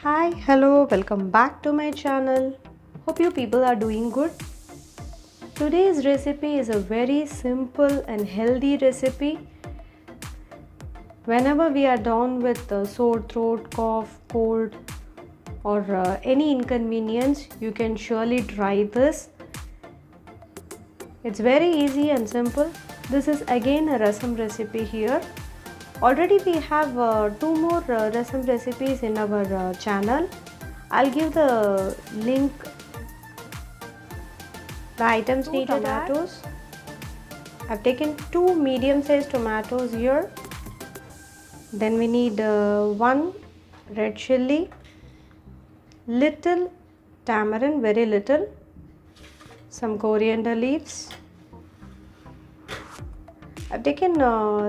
Hi, hello, welcome back to my channel. Hope you people are doing good. Today's recipe is a very simple and healthy recipe. Whenever we are down with sore throat, cough, cold or any inconvenience, you can surely try this. It's very easy and simple. This is again a rasam recipe here. Already we have two more rasam recipes in our channel. I'll give the link. The items needed: tomatoes. I've taken 2 medium-sized tomatoes here. Then we need 1 red chilli, little tamarind, very little, some coriander leaves. I've taken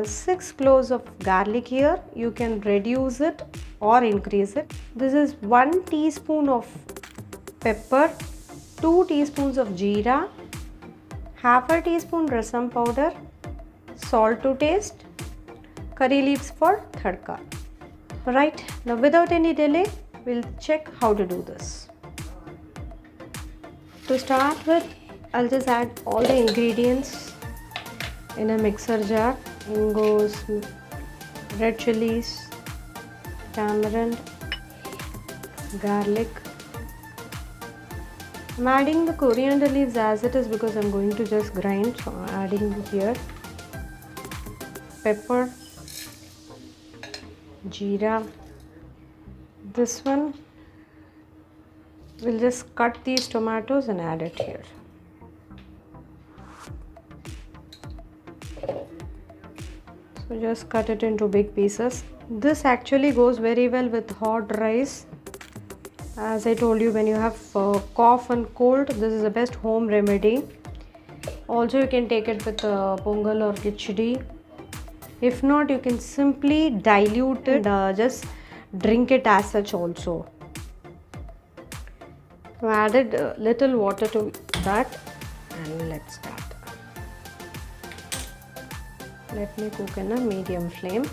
6 cloves of garlic here. You can reduce it or increase it. This is 1 teaspoon of pepper, 2 teaspoons of jeera, half a teaspoon rasam powder, salt to taste, curry leaves for tadka. Right, now without any delay, we'll check how to do this. To start with, I'll just add all the ingredients in a mixer jar. In goes red chilies, tamarind, garlic. I'm adding the coriander leaves as it is because I'm going to just grind, so I'm adding here pepper, jeera. This one, we'll just cut these tomatoes and add it here. So just cut it into big pieces. This actually goes very well with hot rice. As I told you, when you have cough and cold, this is the best home remedy. Also, you can take it with pongal or khichdi. If not, you can simply dilute it and just drink it as such also. I added a little water to that and let's start. Let me cook in a medium flame.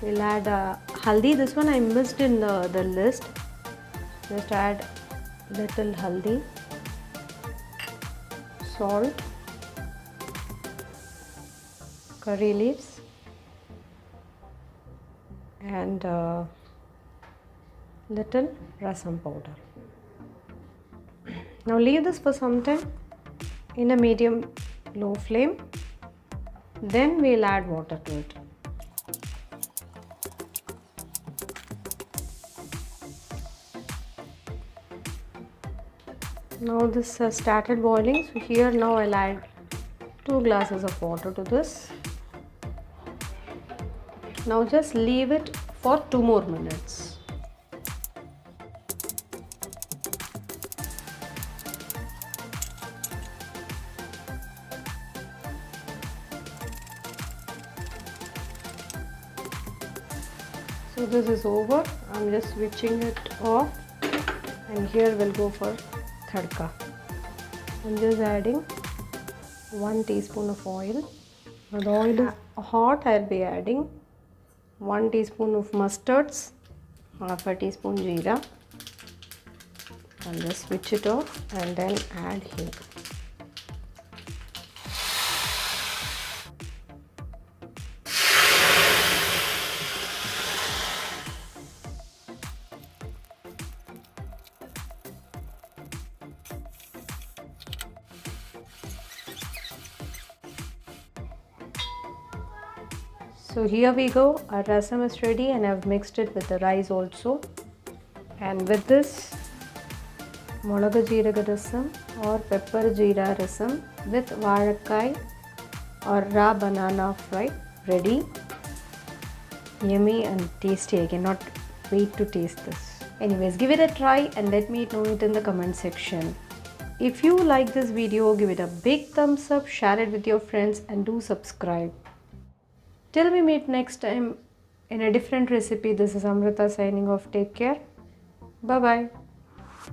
We'll add haldi. This one I missed in the list. Just add little haldi, salt, curry leaves and little rasam powder. Now leave this for some time in a medium low flame. Then we'll add water to it. Now this has started boiling, so here now I'll add 2 glasses of water to this. Now just leave it for 2 more minutes. So this is over. I'm just switching it off and here we'll go for tadka. I'm just adding 1 teaspoon of oil. When the oil is hot, I'll be adding 1 teaspoon of mustards, half a teaspoon jeera. I'll just switch it off and then add here. So here we go, our rasam is ready and I've mixed it with the rice also. And with this, molaga jeeraga rasam or pepper jeera rasam with vaazhakkai or raw banana fry ready. Yummy and tasty. I cannot wait to taste this. Anyways, give it a try and let me know it in the comment section. If you like this video, give it a big thumbs up, share it with your friends and do subscribe. Till we meet next time in a different recipe, this is Amrita signing off. Take care. Bye-bye.